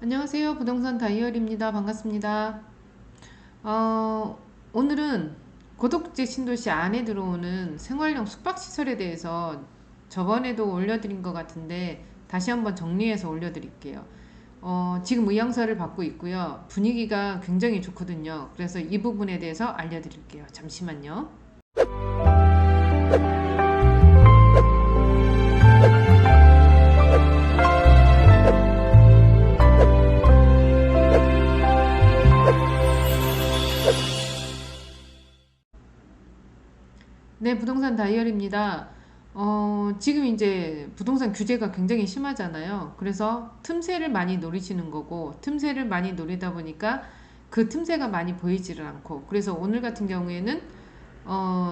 안녕하세요. 부동산 다이어리입니다. 반갑습니다. 오늘은 고독재 신도시 안에 들어오는 생활용 숙박시설에 대해서 저번에도 올려드린 것 같은데 다시 한번 정리해서 올려드릴게요. 지금 의향서를 받고 있고요. 분위기가 굉장히 좋거든요. 그래서 이 부분에 대해서 알려드릴게요. 잠시만요. 네, 부동산 다이어리입니다. 지금 이제 부동산 규제가 굉장히 심하잖아요. 그래서 틈새를 많이 노리시는 거고, 틈새를 많이 노리다 보니까 그 틈새가 많이 보이지를 않고, 그래서 오늘 같은 경우에는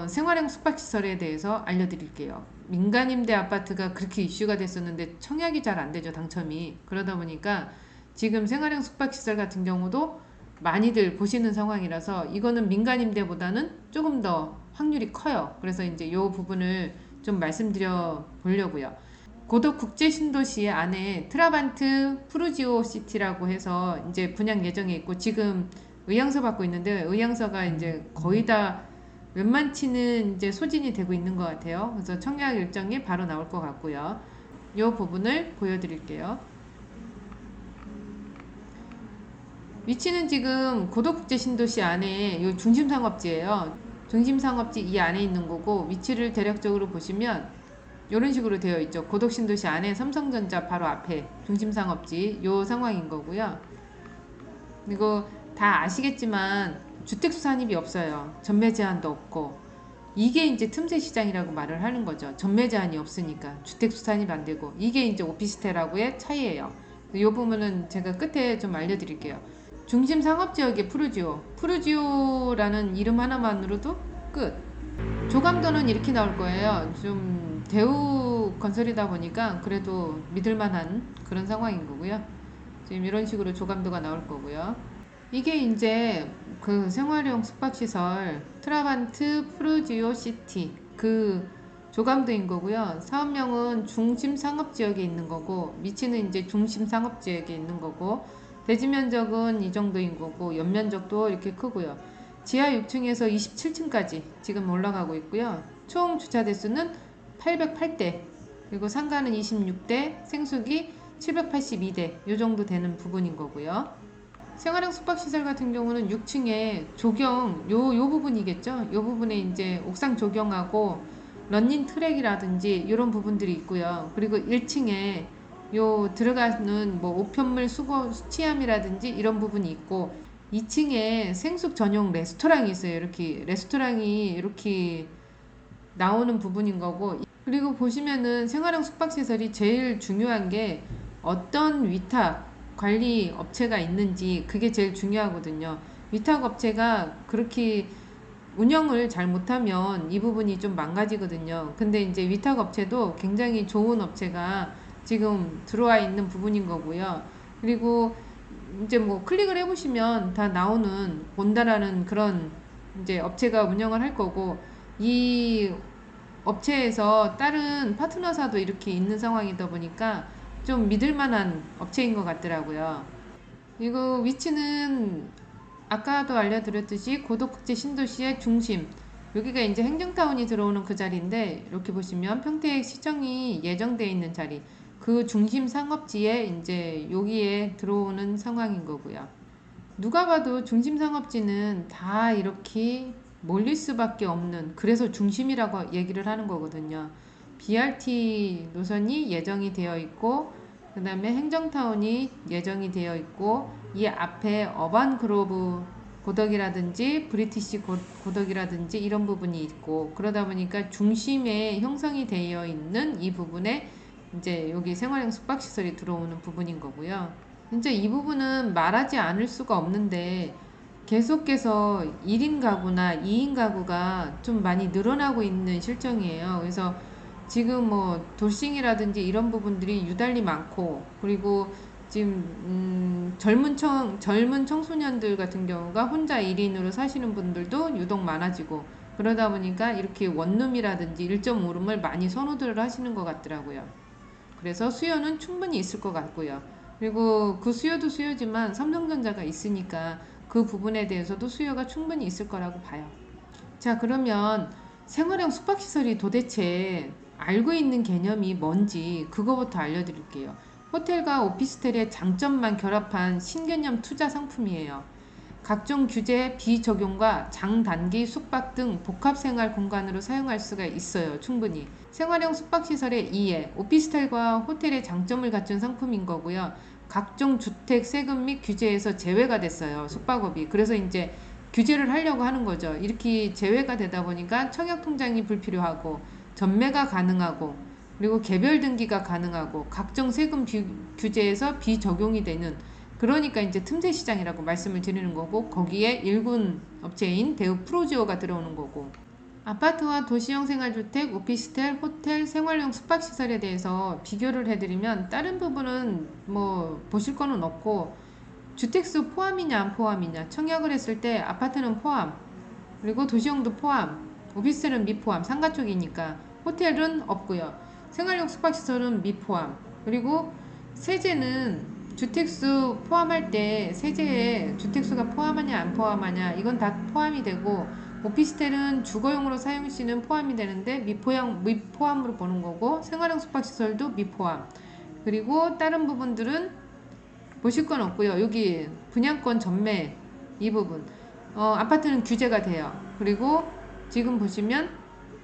생활형 숙박시설에 대해서 알려드릴게요. 민간임대 아파트가 그렇게 이슈가 됐었는데 청약이 잘 안 되죠, 당첨이. 그러다 보니까 지금 생활형 숙박시설 같은 경우도 많이들 보시는 상황이라서 이거는 민간임대보다는 조금 더 확률이 커요. 그래서 이제 이 부분을 좀 말씀드려 보려고요. 고덕 국제신도시 안에 트라반트 푸르지오 시티라고 해서 이제 분양 예정에 있고 지금 의향서 받고 있는데 의향서가 이제 거의 다 웬만치는 이제 소진이 되고 있는 것 같아요. 그래서 청약 일정이 바로 나올 것 같고요. 이 부분을 보여드릴게요. 위치는 지금 고덕국제신도시 안에 요 중심상업지예요. 중심상업지 이 안에 있는 거고 위치를 대략적으로 보시면 이런 식으로 되어 있죠. 고덕신도시 안에 삼성전자 바로 앞에 중심상업지 요 상황인 거고요. 이거 다 아시겠지만 주택수 산입이 없어요. 전매 제한도 없고 이게 이제 틈새 시장이라고 말을 하는 거죠. 전매 제한이 없으니까 주택수 산입 안 되고 이게 이제 오피스텔하고의 차이예요. 이 부분은 제가 끝에 좀 알려드릴게요. 중심 상업지역의 푸르지오라는 이름 하나만으로도 끝. 조감도는 이렇게 나올 거예요. 좀 대우 건설이다 보니까 그래도 믿을만한 그런 상황인 거고요. 지금 이런 식으로 조감도가 나올 거고요. 이게 이제 그 생활용 숙박시설 트라반트 푸르지오 시티 그 조감도인 거고요. 사업명은 중심 상업지역에 있는 거고 위치는 이제 중심 상업지역에 있는 거고 대지 면적은 이 정도인 거고 연면적도 이렇게 크고요. 지하 6층에서 27층까지 지금 올라가고 있고요. 총 주차 대수는 808대 그리고 상가는 26대 생수기 782대 이 정도 되는 부분인 거고요. 생활형 숙박시설 같은 경우는 6층에 조경 요 부분이겠죠. 요 부분에 이제 옥상 조경하고 런닝 트랙이라든지 이런 부분들이 있고요. 그리고 1층에 요 들어가는 뭐 우편물 수거 수치함이라든지 이런 부분이 있고 2층에 생숙 전용 레스토랑이 있어요. 이렇게 레스토랑이 이렇게 나오는 부분인 거고 그리고 보시면은 생활형 숙박시설이 제일 중요한 게 어떤 위탁 관리 업체가 있는지 그게 제일 중요하거든요. 위탁 업체가 그렇게 운영을 잘 못하면 이 부분이 좀 망가지거든요. 근데 이제 위탁 업체도 굉장히 좋은 업체가 지금 들어와 있는 부분인 거고요. 그리고 이제 뭐 클릭을 해보시면 다 나오는 본다라는 그런 이제 업체가 운영을 할 거고 이 업체에서 다른 파트너사도 이렇게 있는 상황이다 보니까 좀 믿을 만한 업체인 것 같더라고요. 이거 위치는 아까도 알려드렸듯이 고덕국제 신도시의 중심 여기가 이제 행정타운이 들어오는 그 자리인데 이렇게 보시면 평택 시청이 예정되어 있는 자리 그 중심 상업지에 이제 여기에 들어오는 상황인 거고요. 누가 봐도 중심 상업지는 다 이렇게 몰릴 수밖에 없는 그래서 중심이라고 얘기를 하는 거거든요. BRT 노선이 예정이 되어 있고 그 다음에 행정타운이 예정이 되어 있고 이 앞에 어반그로브 고덕이라든지 브리티시 고덕이라든지 이런 부분이 있고 그러다 보니까 중심에 형성이 되어 있는 이 부분에 이제 여기 생활형 숙박시설이 들어오는 부분인 거고요. 진짜 이 부분은 말하지 않을 수가 없는데 계속해서 1인 가구나 2인 가구가 좀 많이 늘어나고 있는 실정이에요. 그래서 지금 뭐 돌싱이라든지 이런 부분들이 유달리 많고 그리고 지금 젊은 청소년들 같은 경우가 혼자 1인으로 사시는 분들도 유독 많아지고 그러다 보니까 이렇게 원룸이라든지 1.5룸을 많이 선호들을 하시는 것 같더라고요. 그래서 수요는 충분히 있을 것 같고요. 그리고 그 수요도 수요지만 삼성전자가 있으니까 그 부분에 대해서도 수요가 충분히 있을 거라고 봐요. 자, 그러면 생활형 숙박시설이 도대체 알고 있는 개념이 뭔지 그거부터 알려드릴게요. 호텔과 오피스텔의 장점만 결합한 신개념 투자 상품이에요. 각종 규제 비적용과 장단기 숙박 등 복합생활 공간으로 사용할 수가 있어요. 충분히. 생활형 숙박시설의 이해, 오피스텔과 호텔의 장점을 갖춘 상품인 거고요. 각종 주택 세금 및 규제에서 제외가 됐어요. 숙박업이. 그래서 이제 규제를 하려고 하는 거죠. 이렇게 제외가 되다 보니까 청약통장이 불필요하고 전매가 가능하고 그리고 개별 등기가 가능하고 각종 세금 규제에서 비적용이 되는, 그러니까 이제 틈새 시장이라고 말씀을 드리는 거고, 거기에 일군 업체인 대우 프로지오가 들어오는 거고, 아파트와 도시형 생활주택, 오피스텔, 호텔, 생활용 숙박시설에 대해서 비교를 해드리면 다른 부분은 뭐 보실 거는 없고, 주택수 포함이냐 안 포함이냐, 청약을 했을 때 아파트는 포함, 그리고 도시형도 포함, 오피스텔은 미포함, 상가 쪽이니까. 호텔은 없고요. 생활용 숙박시설은 미포함. 그리고 세제는 주택수 포함할 때 세제에 주택수가 포함하냐 안 포함하냐 이건 다 포함이 되고, 오피스텔은 주거용으로 사용 시는 포함이 되는데 미포함으로 보는 거고, 생활용 숙박시설도 미포함. 그리고 다른 부분들은 보실 건 없고요. 여기 분양권 전매 이 부분, 아파트는 규제가 돼요. 그리고 지금 보시면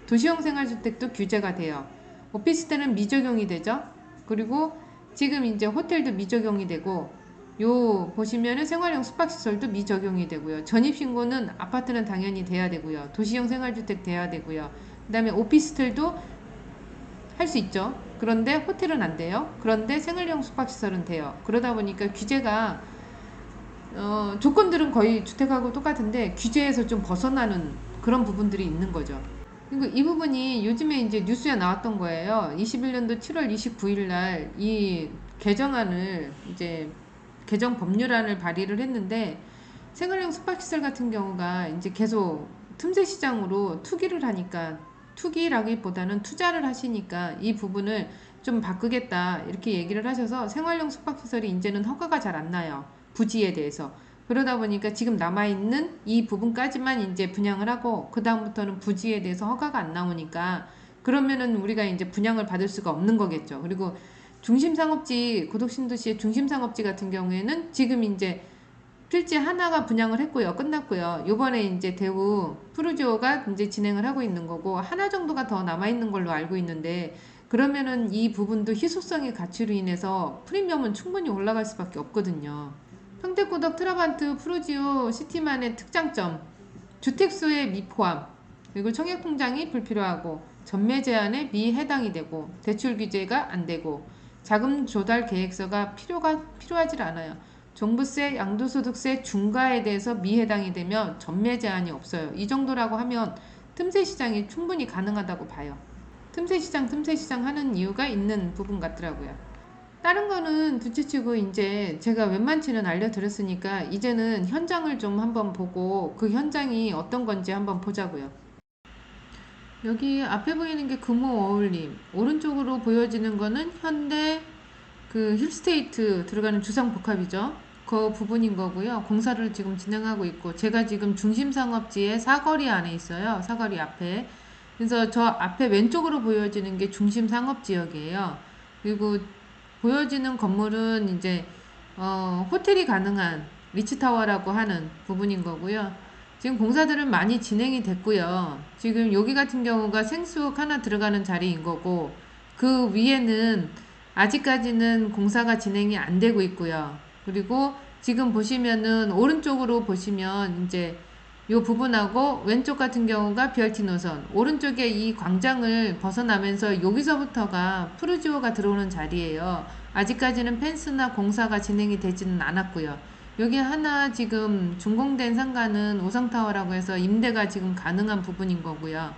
도시형 생활주택도 규제가 돼요. 오피스텔은 미적용이 되죠. 그리고 지금 이제 호텔도 미적용이 되고, 요 보시면은 생활형 숙박시설도 미적용이 되고요. 전입신고는 아파트는 당연히 돼야 되고요. 도시형 생활주택 돼야 되고요. 그 다음에 오피스텔도 할 수 있죠. 그런데 호텔은 안 돼요. 그런데 생활형 숙박시설은 돼요. 그러다 보니까 규제가 조건들은 거의 주택하고 똑같은데 규제에서 좀 벗어나는 그런 부분들이 있는 거죠. 그리고 이 부분이 요즘에 이제 뉴스에 나왔던 거예요. 21년도 7월 29일 날 이 개정안을 이제 개정 법률안을 발의를 했는데, 생활형 숙박시설 같은 경우가 이제 계속 틈새 시장으로 투기를 하니까, 투기라기보다는 투자를 하시니까 이 부분을 좀 바꾸겠다 이렇게 얘기를 하셔서 생활용 숙박시설이 이제는 허가가 잘 안 나요. 부지에 대해서. 그러다 보니까 지금 남아있는 이 부분까지만 이제 분양을 하고, 그 다음부터는 부지에 대해서 허가가 안 나오니까 그러면은 우리가 이제 분양을 받을 수가 없는 거겠죠. 그리고 중심상업지, 고덕신도시의 중심상업지 같은 경우에는 지금 이제 필지 하나가 분양을 했고요. 끝났고요. 요번에 이제 대우 푸르지오가 이제 진행을 하고 있는 거고, 하나 정도가 더 남아있는 걸로 알고 있는데, 그러면은 이 부분도 희소성의 가치로 인해서 프리미엄은 충분히 올라갈 수밖에 없거든요. 평택고덕 트라반트 푸르지오 시티만의 특장점, 주택수의 미포함, 그리고 청약통장이 불필요하고 전매 제한에 미해당이 되고 대출 규제가 안 되고 자금 조달 계획서가 필요하지 않아요. 종부세, 양도소득세 중과에 대해서 미해당이 되면 전매 제한이 없어요. 이 정도라고 하면 틈새 시장이 충분히 가능하다고 봐요. 틈새 시장 하는 이유가 있는 부분 같더라고요. 다른 거는 둘째치고 이제 제가 웬만치는 알려드렸으니까 이제는 현장을 좀 한번 보고 그 현장이 어떤 건지 한번 보자고요. 여기 앞에 보이는 게 금호 어울림, 오른쪽으로 보여지는 거는 현대 그 힐스테이트 들어가는 주상복합이죠. 그 부분인 거고요. 공사를 지금 진행하고 있고, 제가 지금 중심상업지의 사거리 안에 있어요. 사거리 앞에. 그래서 저 앞에 왼쪽으로 보여지는 게 중심상업지역이에요. 그리고 보여지는 건물은 이제 호텔이 가능한 리츠타워라고 하는 부분인 거고요. 지금 공사들은 많이 진행이 됐고요. 지금 여기 같은 경우가 생수욕 하나 들어가는 자리인 거고, 그 위에는 아직까지는 공사가 진행이 안 되고 있고요. 그리고 지금 보시면은 오른쪽으로 보시면 이제 요 부분하고 왼쪽 같은 경우가 BRT 노선, 오른쪽에 이 광장을 벗어나면서 여기서부터가 푸르지오가 들어오는 자리예요. 아직까지는 펜스나 공사가 진행이 되지는 않았고요. 여기 하나 지금 준공된 상가는 오성타워라고 해서 임대가 지금 가능한 부분인 거고요.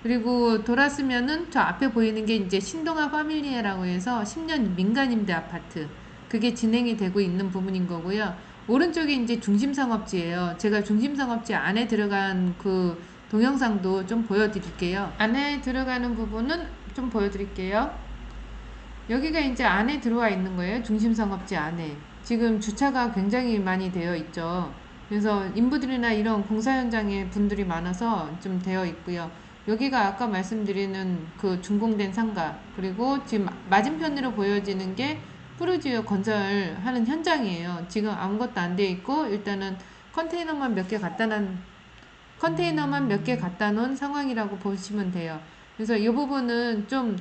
그리고 돌았으면은 저 앞에 보이는 게 이제 신동아 파밀리에라고 해서 10년 민간 임대 아파트, 그게 진행이 되고 있는 부분인 거고요. 오른쪽이 이제 중심상업지예요. 제가 중심상업지 안에 들어간 그 동영상도 좀 보여드릴게요. 안에 들어가는 부분은 좀 보여드릴게요. 여기가 이제 안에 들어와 있는 거예요. 중심상업지 안에. 지금 주차가 굉장히 많이 되어 있죠. 그래서 인부들이나 이런 공사 현장에 분들이 많아서 좀 되어 있고요. 여기가 아까 말씀드리는 그 준공된 상가, 그리고 지금 맞은편으로 보여지는 게 푸르지오 건설하는 현장이에요. 지금 아무것도 안 돼 있고 일단은 컨테이너만 몇 개 갖다 놓은 상황이라고 보시면 돼요. 그래서 이 부분은 좀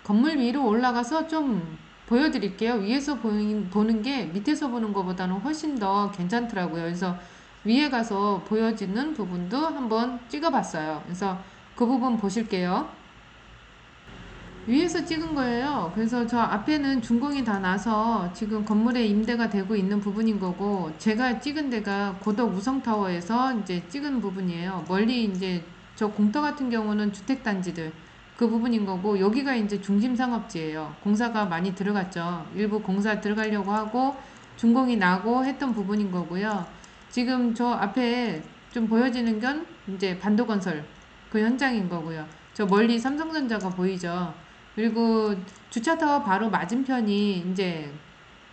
건물 위로 올라가서 좀 보여드릴게요. 위에서 보는 게 밑에서 보는 것보다는 훨씬 더 괜찮더라고요. 그래서 위에 가서 보여지는 부분도 한번 찍어봤어요. 그래서 그 부분 보실게요. 위에서 찍은 거예요. 그래서 저 앞에는 준공이 다 나서 지금 건물에 임대가 되고 있는 부분인 거고, 제가 찍은 데가 고덕 우성타워에서 이제 찍은 부분이에요. 멀리 이제 저 공터 같은 경우는 주택단지들 그 부분인 거고, 여기가 이제 중심상업지예요. 공사가 많이 들어갔죠. 일부 공사 들어가려고 하고 준공이 나고 했던 부분인 거고요. 지금 저 앞에 좀 보여지는 건 이제 반도건설 그 현장인 거고요. 저 멀리 삼성전자가 보이죠. 그리고 주차타워 바로 맞은편이 이제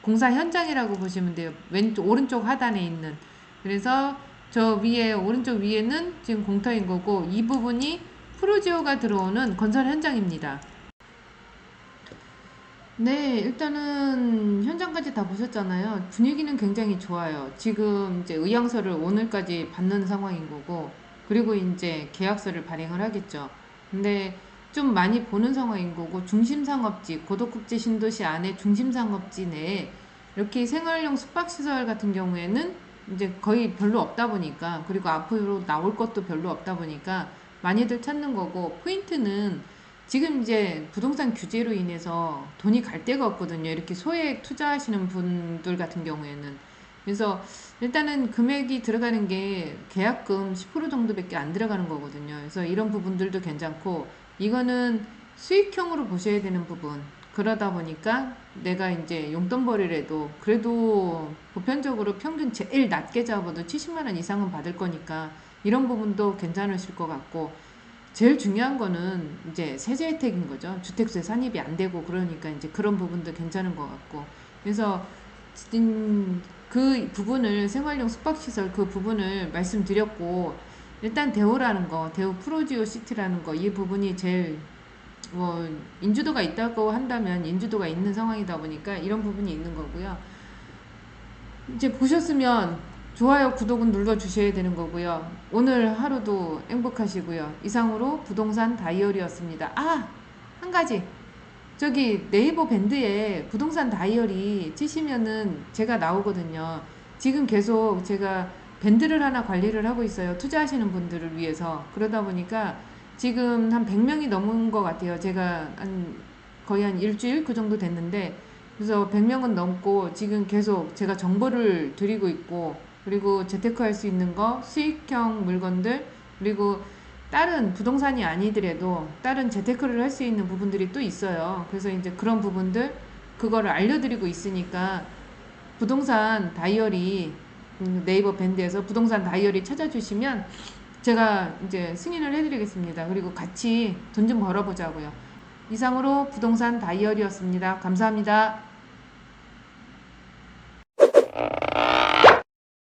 공사 현장이라고 보시면 돼요. 오른쪽 하단에 있는. 그래서 저 위에, 오른쪽 위에는 지금 공터인 거고, 이 부분이 프로지오가 들어오는 건설 현장입니다. 네, 일단은 현장까지 다 보셨잖아요. 분위기는 굉장히 좋아요. 지금 이제 의향서를 오늘까지 받는 상황인 거고, 그리고 이제 계약서를 발행을 하겠죠. 근데 좀 많이 보는 상황인 거고, 중심상업지, 고덕국제 신도시 안에 중심상업지 내에 이렇게 생활용 숙박시설 같은 경우에는 이제 거의 별로 없다 보니까, 그리고 앞으로 나올 것도 별로 없다 보니까 많이들 찾는 거고, 포인트는 지금 이제 부동산 규제로 인해서 돈이 갈 데가 없거든요. 이렇게 소액 투자하시는 분들 같은 경우에는. 그래서 일단은 금액이 들어가는 게 계약금 10% 정도밖에 안 들어가는 거거든요. 그래서 이런 부분들도 괜찮고, 이거는 수익형으로 보셔야 되는 부분. 그러다 보니까 내가 이제 용돈벌이라도 그래도 보편적으로 평균 제일 낮게 잡아도 70만 원 이상은 받을 거니까 이런 부분도 괜찮으실 것 같고, 제일 중요한 거는 이제 세제 혜택인 거죠. 주택수에 산입이 안 되고 그러니까 이제 그런 부분도 괜찮은 것 같고. 그래서 그 부분을, 생활용 숙박시설 그 부분을 말씀드렸고, 일단 대우라는 거, 대우 프로지오 시티라는 거, 이 부분이 제일 뭐 인주도가 있다고 한다면 인주도가 있는 상황이다 보니까 이런 부분이 있는 거고요. 이제 보셨으면 좋아요, 구독은 눌러주셔야 되는 거고요. 오늘 하루도 행복하시고요. 이상으로 부동산 다이어리였습니다. 아! 한 가지. 저기 네이버 밴드에 부동산 다이어리 치시면은 제가 나오거든요. 지금 계속 제가 밴드를 하나 관리를 하고 있어요. 투자하시는 분들을 위해서. 그러다 보니까 지금 한 100명이 넘은 것 같아요. 제가 거의 한 일주일 그 정도 됐는데, 그래서 100명은 넘고 지금 계속 제가 정보를 드리고 있고, 그리고 재테크 할 수 있는 거, 수익형 물건들, 그리고 다른 부동산이 아니더라도 다른 재테크를 할 수 있는 부분들이 또 있어요. 그래서 이제 그런 부분들, 그거를 알려드리고 있으니까 부동산 다이어리, 네이버 밴드에서 부동산 다이어리 찾아주시면 제가 이제 승인을 해드리겠습니다. 그리고 같이 돈 좀 벌어보자고요. 이상으로 부동산 다이어리였습니다. 감사합니다.